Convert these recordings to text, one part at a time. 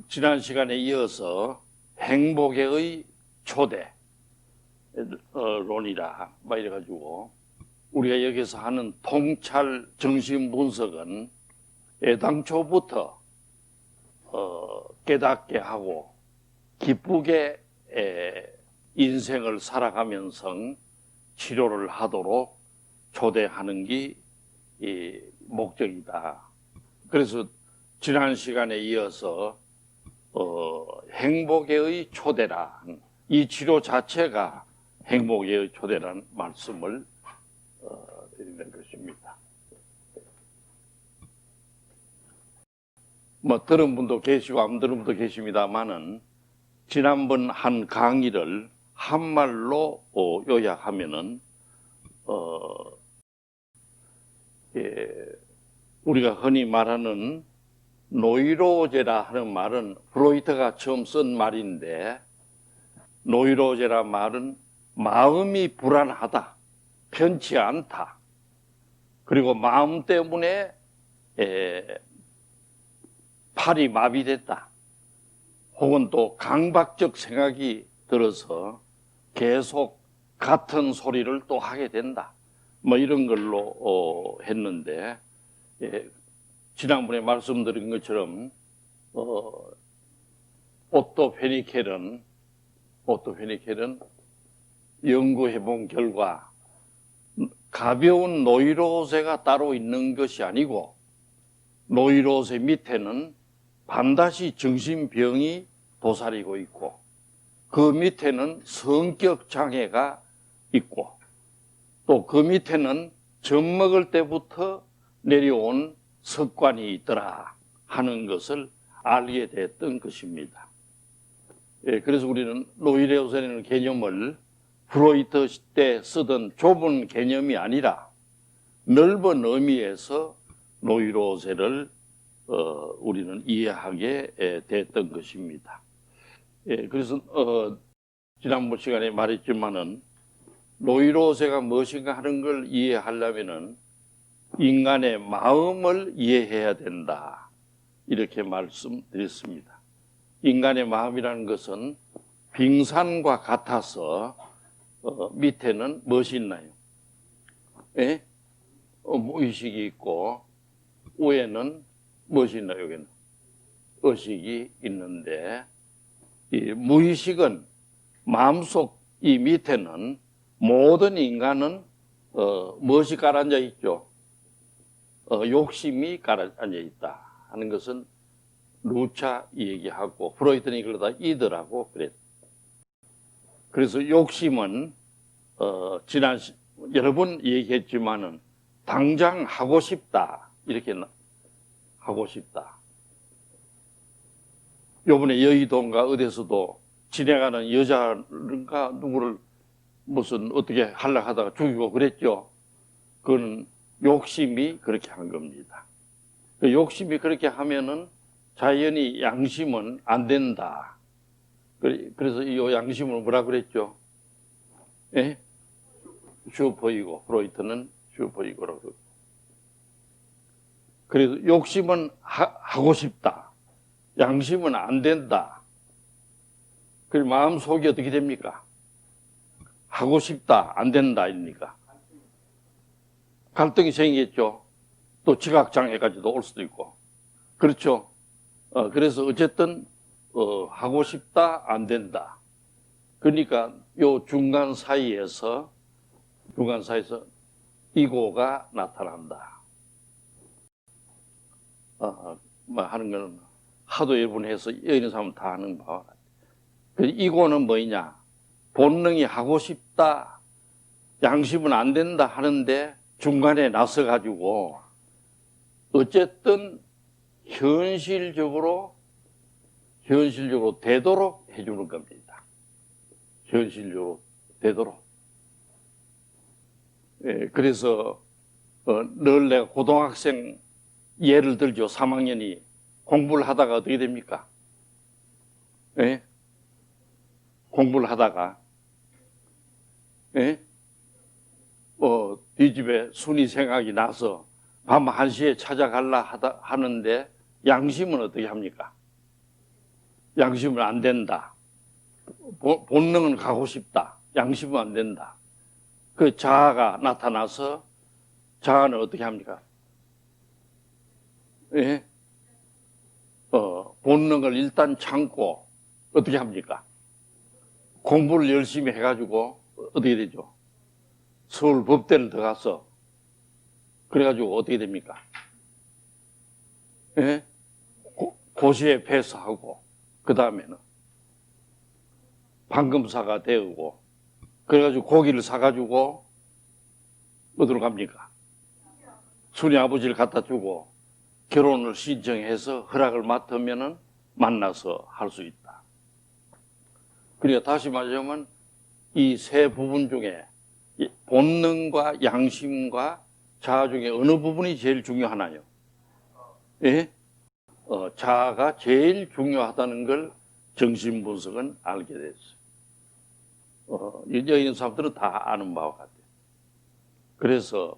지난 시간에 이어서 행복의 초대론이라 막 이래가지고 우리가 여기서 하는 통찰 정신 분석은 애당초부터 깨닫게 하고 기쁘게 인생을 살아가면서 치료를 하도록 초대하는 게 이 목적이다. 그래서 지난 시간에 이어서 행복의 초대라, 이 치료 자체가 행복의 초대라는 말씀을 드리는 것입니다. 뭐 들은 분도 계시고 안 들은 분도 계십니다만은 지난번 한 강의를 한말로 요약하면은 우리가 흔히 말하는 노이로제라 하는 말은 프로이트가 처음 쓴 말인데, 노이로제라 말은 마음이 불안하다, 편치 않다, 그리고 마음 때문에 팔이 마비됐다, 혹은 또 강박적 생각이 들어서 계속 같은 소리를 또 하게 된다, 뭐 이런 걸로 했는데, 지난번에 말씀드린 것처럼 오토 페니켈은 연구해 본 결과 가벼운 노이로제가 따로 있는 것이 아니고, 노이로제 밑에는 반드시 정신병이 도사리고 있고, 그 밑에는 성격 장애가 있고, 또 그 밑에는 젖 먹을 때부터 내려온 습관이 있더라 하는 것을 알게 됐던 것입니다. 그래서 우리는 노이로제라는 개념을 프로이트 때 쓰던 좁은 개념이 아니라 넓은 의미에서 노이로제를 우리는 이해하게 됐던 것입니다. 그래서 지난번 시간에 말했지만은 노이로제가 무엇인가 하는 걸 이해하려면은 인간의 마음을 이해해야 된다, 이렇게 말씀드렸습니다. 인간의 마음이라는 것은 빙산과 같아서 밑에는 무엇이 있나요? 무의식이 있고 위에는 무엇이 있나요? 여기는 의식이 있는데, 이 무의식은 마음속 이 밑에는 모든 인간은 무엇이 가라앉아 있죠? 욕심이 가라앉아 있다 하는 것은 루차 얘기하고, 프로이트는 이걸 다 이더라고 그랬. 그래서 욕심은 지난 여러 번 얘기했지만은 당장 하고 싶다, 이렇게 하고 싶다. 요번에 여의도인가 어디서도 지나가는 여자가 누구를 무슨 어떻게 하려고 하다가 죽이고 그랬죠. 그거는 욕심이 그렇게 한 겁니다. 그 욕심이 그렇게 하면은 자연히 양심은 안 된다. 그래서 이 양심을 뭐라 그랬죠? 슈퍼이고, 프로이트는 슈퍼이고라고 그러고. 그래서 욕심은 하고 싶다, 양심은 안 된다. 그리고 마음속이 어떻게 됩니까? 하고 싶다, 안 된다, 입니까? 갈등이 생기겠죠. 또 지각장애까지도 올 수도 있고. 그렇죠. 그래서 어쨌든 하고 싶다, 안 된다. 그러니까 요 중간 사이에서 이고가 나타난다. 뭐 하는 거는 하도 여러 번 해서 여기 있는 사람은 다 하는 바와 같아요. 이고는 뭐냐? 본능이 하고 싶다, 양심은 안 된다 하는데 중간에 나서가지고 어쨌든 현실적으로 되도록 해주는 겁니다. 현실적으로 되도록. 그래서 늘 내가 고등학생 예를 들죠. 3학년이 공부를 하다가 어떻게 됩니까? 공부를 하다가 뒤집에 순위 생각이 나서 밤 1시에 찾아갈라 하는데 양심은 어떻게 합니까? 양심은 안 된다. 본능은 가고 싶다. 양심은 안 된다. 그 자아가 나타나서 자아는 어떻게 합니까? 예? 본능을 일단 참고 어떻게 합니까? 공부를 열심히 해가지고 어떻게 되죠? 서울 법대를 들어가서 그래가지고 어떻게 됩니까? 예? 고시에 패스하고 그 다음에는 방검사가 되고 그래가지고 고기를 사가지고 어디로 갑니까? 순이 아버지를 갖다 주고 결혼을 신청해서 허락을 맡으면은 만나서 할 수 있다. 그러니까 다시 말하자면 이 세 부분 중에 본능과 양심과 자아 중에 어느 부분이 제일 중요하나요? 예? 자아가 제일 중요하다는 걸 정신분석은 알게 됐어요. 여기 있는 사람들은 다 아는 바와 같아요. 그래서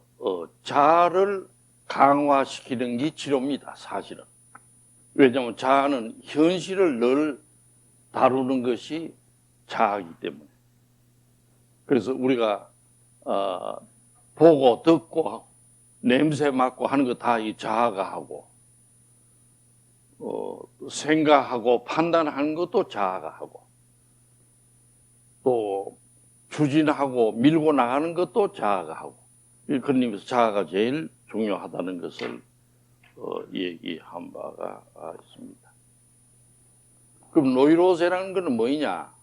자아를 강화시키는 게 치료입니다, 사실은. 왜냐하면 자아는 현실을 늘 다루는 것이 자아이기 때문에. 그래서 우리가 보고 듣고 냄새 맡고 하는 거 다 이 자아가 하고 생각하고 판단하는 것도 자아가 하고 또 추진하고 밀고 나가는 것도 자아가 하고 그런 의미에서 자아가 제일 중요하다는 것을 얘기한 바가 있습니다. 그럼 노이로제라는 것은 뭐냐?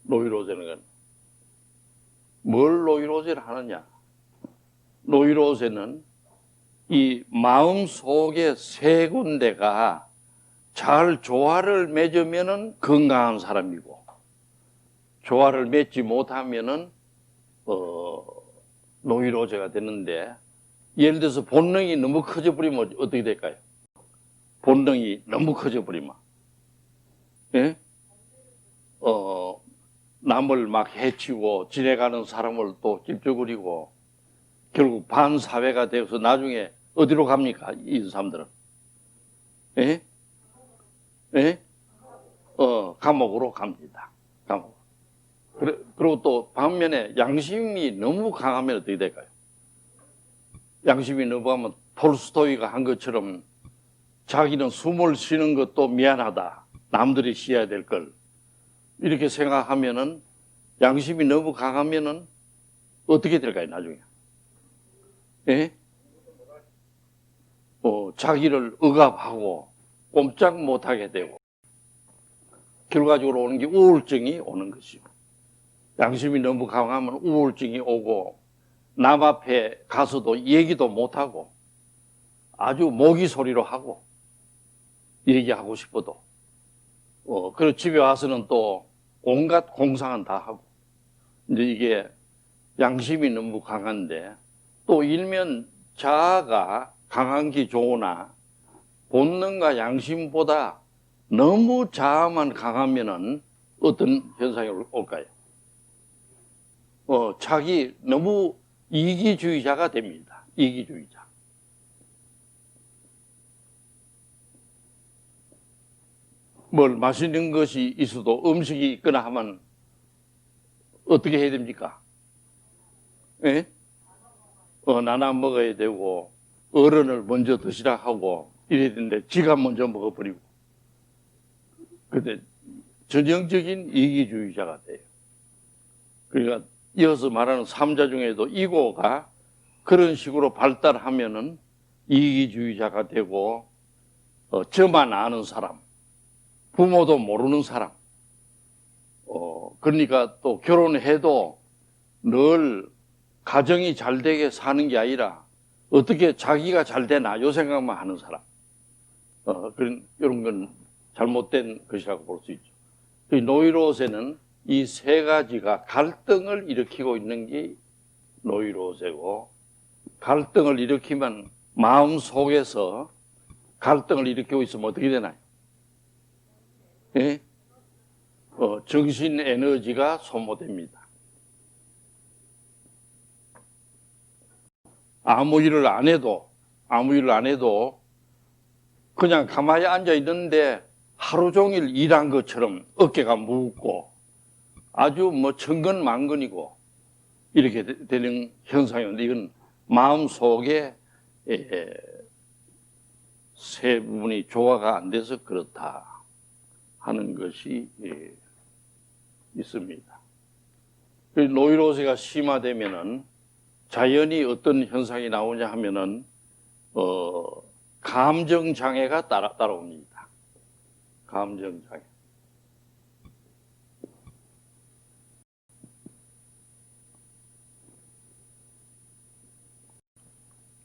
노이로제는 건 뭘 노이로제를 하느냐? 노이로제는 이 마음 속의 세 군데가 잘 조화를 맺으면은 건강한 사람이고 조화를 맺지 못하면은 노이로제가 되는데 예를 들어서 본능이 너무 커져 버리면 어떻게 될까요? 본능이 너무 커져 버리면 예? 남을 막 해치고 지내가는 사람을 또 찝쩍거리고 결국 반사회가 되어서 나중에 어디로 갑니까? 이 사람들은 예? 예? 감옥으로 갑니다. 감옥. 그리고 또 반면에 양심이 너무 강하면 어떻게 될까요? 양심이 너무 강하면 톨스토이가 한 것처럼 자기는 숨을 쉬는 것도 미안하다. 남들이 쉬어야 될 걸. 이렇게 생각하면은 양심이 너무 강하면은 어떻게 될까요, 나중에? 예? 자기를 억압하고 꼼짝 못하게 되고 결과적으로 오는 게 우울증이 오는 것이고 양심이 너무 강하면 우울증이 오고 남 앞에 가서도 얘기도 못하고 아주 모기 소리로 하고 얘기하고 싶어도 그리고 집에 와서는 또 온갖 공상은 다 하고 이제 이게 양심이 너무 강한데 또 일면 자아가 강한 게 좋으나 본능과 양심보다 너무 자아만 강하면은 어떤 현상이 올까요? 자기 너무 이기주의자가 됩니다. 이기주의자. 뭘 맛있는 것이 있어도 음식이 있거나 하면 어떻게 해야 됩니까? 예? 나눠 먹어야 되고 어른을 먼저 드시라 하고 이래야 되는데 지가 먼저 먹어버리고 근데 전형적인 이기주의자가 돼요. 그러니까 이어서 말하는 삼자 중에도 이고가 그런 식으로 발달하면은 이기주의자가 되고 저만 아는 사람, 부모도 모르는 사람, 그러니까 또 결혼해도 늘 가정이 잘 되게 사는 게 아니라 어떻게 자기가 잘 되나 요 생각만 하는 사람, 이런 건 잘못된 것이라고 볼 수 있죠. 노이로제는 이 세 가지가 갈등을 일으키고 있는 게 노이로제고 갈등을 일으키면 마음 속에서 갈등을 일으키고 있으면 어떻게 되나요? 예? 정신 에너지가 소모됩니다. 아무 일을 안 해도 그냥 가만히 앉아 있는데 하루 종일 일한 것처럼 어깨가 무겁고 아주 뭐 천근만근이고 이렇게 되는 현상이었는데, 이건 마음속에 세 부분이 조화가 안 돼서 그렇다 하는 것이 있습니다. 노이로제가 심화되면은 자연히 어떤 현상이 나오냐 하면은 감정 장애가 따라옵니다. 감정 장애.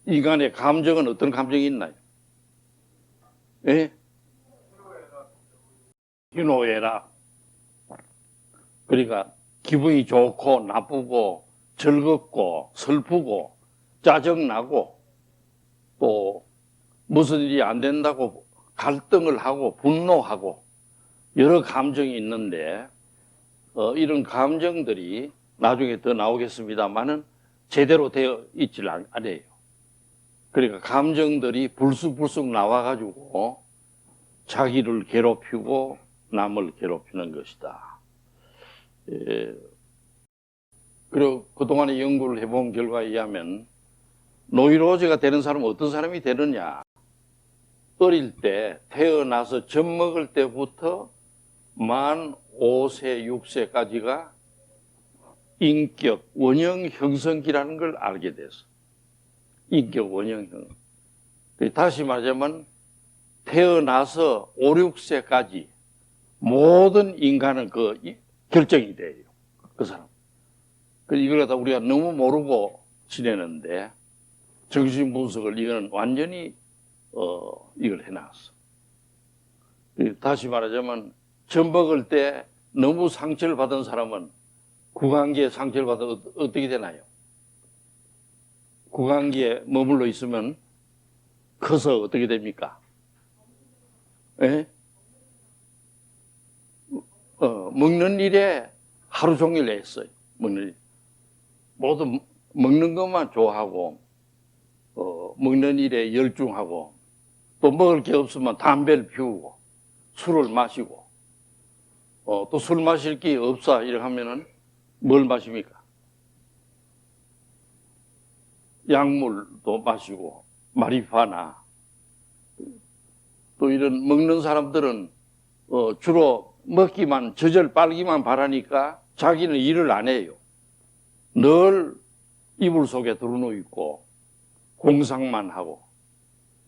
인간의 감정은 어떤 감정이 있나요? 예? 희노애락. 그러니까 기분이 좋고 나쁘고 즐겁고 슬프고 짜증나고 또 무슨 일이 안 된다고 갈등을 하고 분노하고 여러 감정이 있는데 이런 감정들이 나중에 더 나오겠습니다만은 제대로 되어 있질 않아요. 그러니까 감정들이 불쑥불쑥 나와가지고 자기를 괴롭히고 남을 괴롭히는 것이다. 그리고 그동안에 연구를 해본 결과에 의하면 노이로제가 되는 사람은 어떤 사람이 되느냐. 어릴 때 태어나서 젖 먹을 때부터 만 5세, 6세까지가 인격 원형 형성기라는 걸 알게 됐어. 인격 원형형. 다시 말하자면 태어나서 5, 6세까지 모든 인간은 그 결정이 돼요. 그 사람. 이걸 갖다 우리가 너무 모르고 지내는데 정신 분석을 이거는 완전히 이걸 해놨어. 다시 말하자면 젖 먹을 때 너무 상처를 받은 사람은 구강기에 상처를 받으면 어떻게 되나요? 구강기에 머물러 있으면 커서 어떻게 됩니까? 예? 먹는 일에 하루 종일 애써요. 먹는 일. 모두 먹는 것만 좋아하고 먹는 일에 열중하고 또 먹을 게 없으면 담배를 피우고 술을 마시고 또 술 마실 게 없어 이렇게 하면은 뭘 마십니까? 약물도 마시고 마리화나 또 이런 먹는 사람들은 주로 먹기만 젖을 빨기만 바라니까 자기는 일을 안 해요. 늘 이불 속에 들어누워 있고 공상만 하고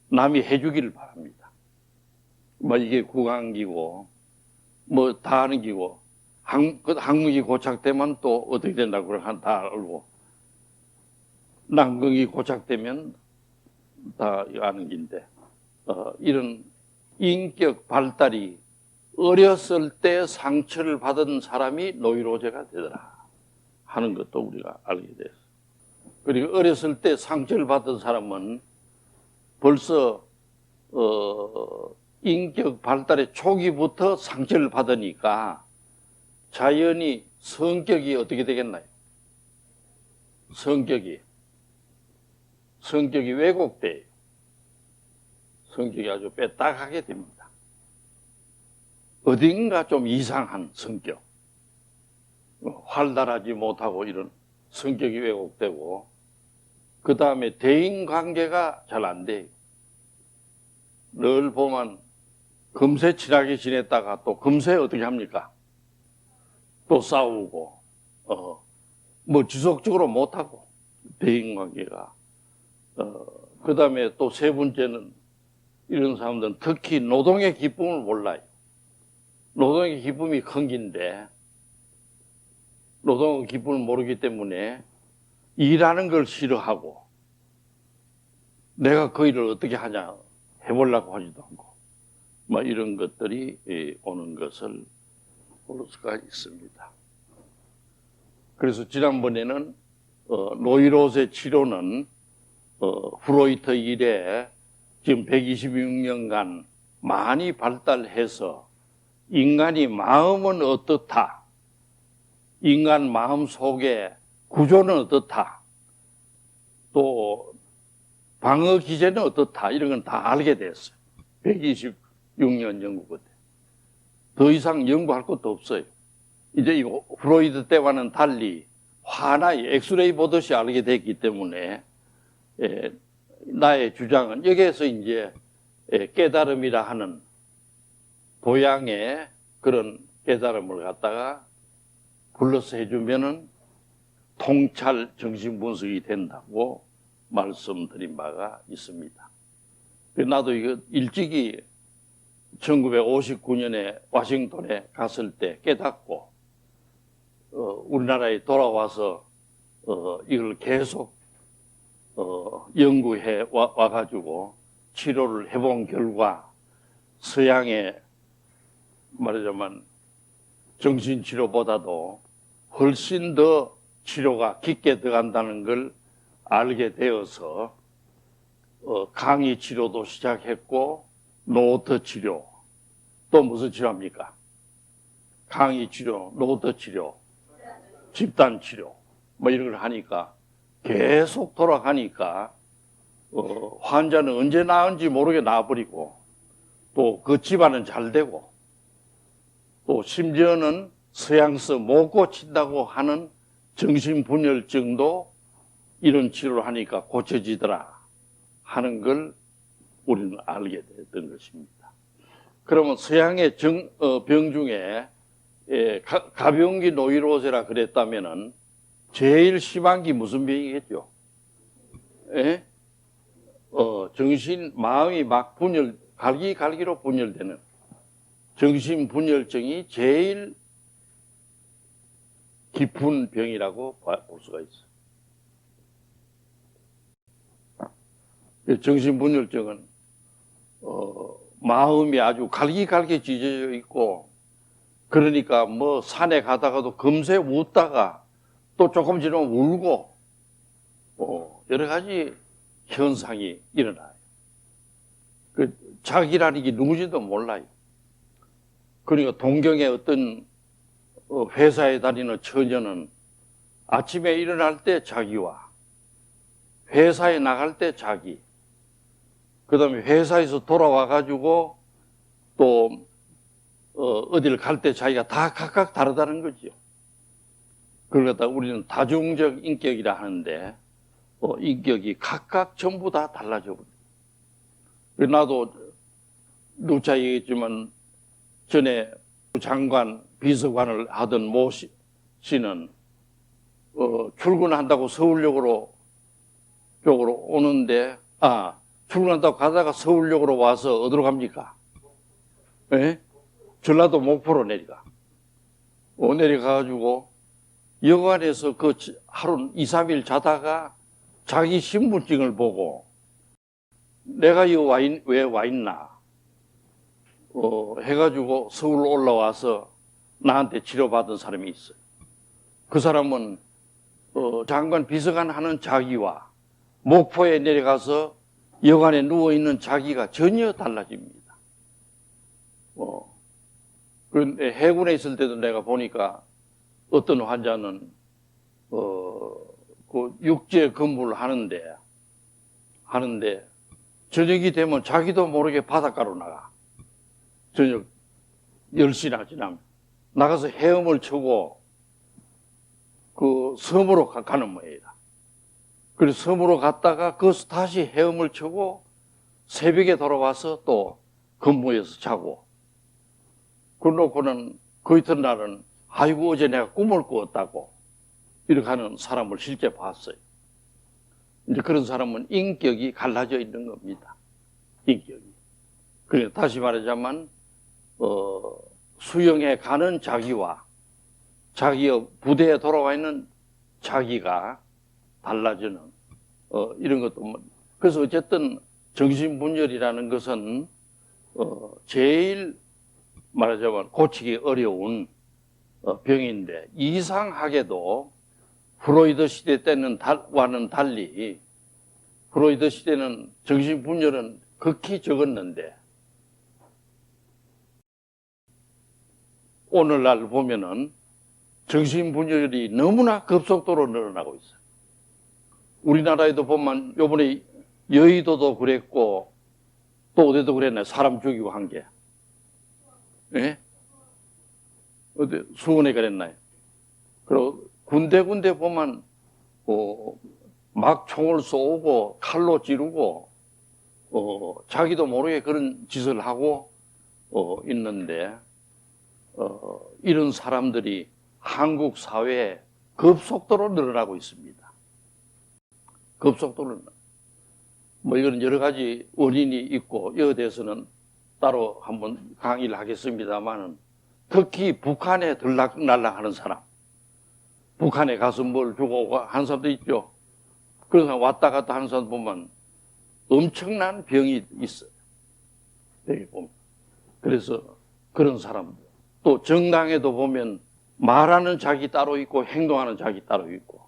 남이 해주기를 바랍니다. 뭐 이게 구강기고 뭐 다 하는 기고 항문기 고착되면 또 어떻게 된다고 그러면 다 알고 난경이 고착되면 다 아는 긴데 이런 인격 발달이 어렸을 때 상처를 받은 사람이 노이로제가 되더라 하는 것도 우리가 알게 됐어. 그리고 어렸을 때 상처를 받은 사람은 벌써 인격 발달의 초기부터 상처를 받으니까 자연히 성격이 어떻게 되겠나요? 성격이 왜곡돼요. 성격이 아주 빼딱하게 됩니다. 어딘가 좀 이상한 성격, 활달하지 못하고 이런 성격이 왜곡되고 그 다음에 대인관계가 잘 안 돼요. 늘 보면 금세 친하게 지냈다가 또 금세 어떻게 합니까? 또 싸우고 뭐 지속적으로 못하고 대인관계가 그 다음에 또 세 번째는 이런 사람들은 특히 노동의 기쁨을 몰라요. 노동의 기쁨이 큰 긴데 노동의 기쁨을 모르기 때문에 일하는 걸 싫어하고 내가 그 일을 어떻게 하냐 해보려고 하지도 않고 뭐 이런 것들이 오는 것을 볼 수가 있습니다. 그래서 지난번에는 노이로제 치료는 프로이트 이래 지금 126년간 많이 발달해서 인간이 마음은 어떻다, 인간 마음 속의 구조는 어떻다, 또 방어 기제는 어떻다 이런 건 다 알게 됐어요. 126년 연구 끝에. 더 이상 연구할 것도 없어요. 이제 이거 프로이드 때와는 달리 하나의 엑스레이 보듯이 알게 됐기 때문에 나의 주장은 여기에서 이제 깨달음이라 하는 도양의 그런 깨달음을 갖다가 불러서 해주면은 통찰 정신분석이 된다고 말씀드린 바가 있습니다. 나도 이거 일찍이 1959년에 워싱턴에 갔을 때 깨닫고 우리나라에 돌아와서 이걸 계속 연구해 와가지고 치료를 해본 결과 서양의 말하자면 정신치료보다도 훨씬 더 치료가 깊게 들어간다는 걸 알게 되어서 강의 치료도 시작했고 노트 치료 또 무슨 치료합니까? 강의 치료, 노트 치료, 집단 치료 뭐 이런 걸 하니까 계속 돌아가니까 환자는 언제 나은지 모르게 나아버리고 또 그 집안은 잘 되고 또 심지어는 서양서 못 고친다고 하는 정신분열증도 이런 치료를 하니까 고쳐지더라 하는 걸 우리는 알게 됐던 것입니다. 그러면 서양의 병 중에 가병기 노이로제라 그랬다면은 제일 심한 게 무슨 병이겠죠? 정신, 마음이 막 갈기갈기로 분열되는 정신분열증이 제일 깊은 병이라고 볼 수가 있어요. 정신분열증은 마음이 아주 갈기갈기 찢어져 있고 그러니까 뭐 산에 가다가도 금세 웃다가 또 조금 지나면 울고 여러 가지 현상이 일어나요. 자기라는 게 누구지도 몰라요. 그러니까 동경의 어떤 회사에 다니는 처녀는 아침에 일어날 때 자기와 회사에 나갈 때 자기, 그 다음에 회사에서 돌아와가지고 또 어디를 갈 때 자기가 다 각각 다르다는 거죠. 그걸 갖다가 우리는 다중적 인격이라 하는데 인격이 각각 전부 다 달라져 버려요. 나도 누차 얘기했지만 전에 장관 비서관을 하던 모 씨는 출근한다고 서울역으로 오는데 출근한다고 가다가 서울역으로 와서 어디로 갑니까? 전라도 목포로 내려가. 내려가가지고 여관에서 그 하루 2, 3일 자다가 자기 신분증을 보고 내가 여기 왜 와 있나 해가지고 서울 올라와서 나한테 치료받은 사람이 있어요. 그 사람은 장관 비서관 하는 자기와 목포에 내려가서 여관에 누워있는 자기가 전혀 달라집니다. 그런데 해군에 있을 때도 내가 보니까 어떤 환자는 그 육지에 근무를 하는데 저녁이 되면 자기도 모르게 바닷가로 나가. 저녁 10시나 지나면 나가서 헤엄을 치고 그 섬으로 가는 모양이다. 그래서 섬으로 갔다가 거기서 다시 헤엄을 치고 새벽에 돌아와서 또 근무해서 자고 그러고는 그 이튿날은 아이고 어제 내가 꿈을 꾸었다고 이렇게 하는 사람을 실제 봤어요. 이제 그런 사람은 인격이 갈라져 있는 겁니다. 인격이. 그러니까 다시 말하자면 수영에 가는 자기와 자기의 부대에 돌아와 있는 자기가 달라지는 이런 것도 그래서 어쨌든 정신분열이라는 것은 제일 말하자면 고치기 어려운 병인데 이상하게도 프로이드 시대 때는 와는 달리 프로이드 시대는 정신분열은 극히 적었는데 오늘날 보면은 정신분열이 너무나 급속도로 늘어나고 있어요. 우리나라에도 보면 요번에 여의도도 그랬고 또 어디도 그랬네. 사람 죽이고 한 게. 예? 어디 수원에 그랬나요? 그리고 군데군데 보면 막 총을 쏘고 칼로 찌르고 자기도 모르게 그런 짓을 하고 있는데 이런 사람들이 한국 사회에 급속도로 늘어나고 있습니다. 급속도로. 뭐 이건 여러 가지 원인이 있고 이에 대해서는 따로 한번 강의를 하겠습니다만은 특히 북한에 들락날락하는 사람, 북한에 가서 뭘 주고 하는 사람도 있죠. 그래서 왔다 갔다 하는 사람 보면 엄청난 병이 있어요. 여기 보면. 그래서 그런 사람들. 또 정당에도 보면 말하는 자기 따로 있고 행동하는 자기 따로 있고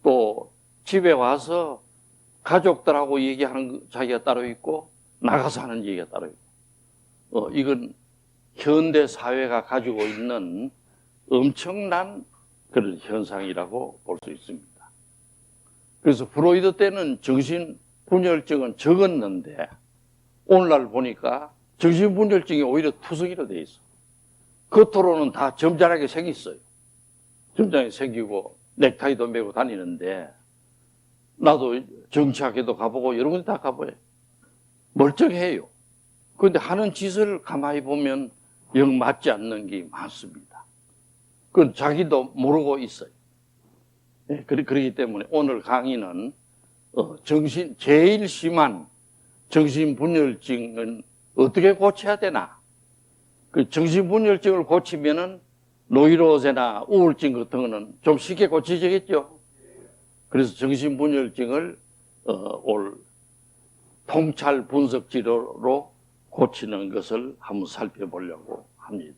또 집에 와서 가족들하고 얘기하는 자기가 따로 있고 나가서 하는 얘기가 따로 있고 이건 현대 사회가 가지고 있는 엄청난 그런 현상이라고 볼 수 있습니다. 그래서 프로이드 때는 정신분열증은 적었는데 오늘날 보니까 정신분열증이 오히려 투성이로 돼 있어. 겉으로는 다 점잖하게 생겼어요. 점잖하게 생기고 넥타이도 메고 다니는데 나도 정치학회도 가보고 여러 군데 다 가봐요. 멀쩡해요. 그런데 하는 짓을 가만히 보면 영 맞지 않는 게 많습니다. 그건 자기도 모르고 있어요. 네, 그렇기 때문에 오늘 강의는 제일 심한 정신분열증은 어떻게 고쳐야 되나? 그 정신분열증을 고치면은 노이로제나 우울증 같은 거는 좀 쉽게 고쳐지겠죠. 그래서 정신분열증을 올 통찰 분석 치료로 고치는 것을 한번 살펴보려고 합니다.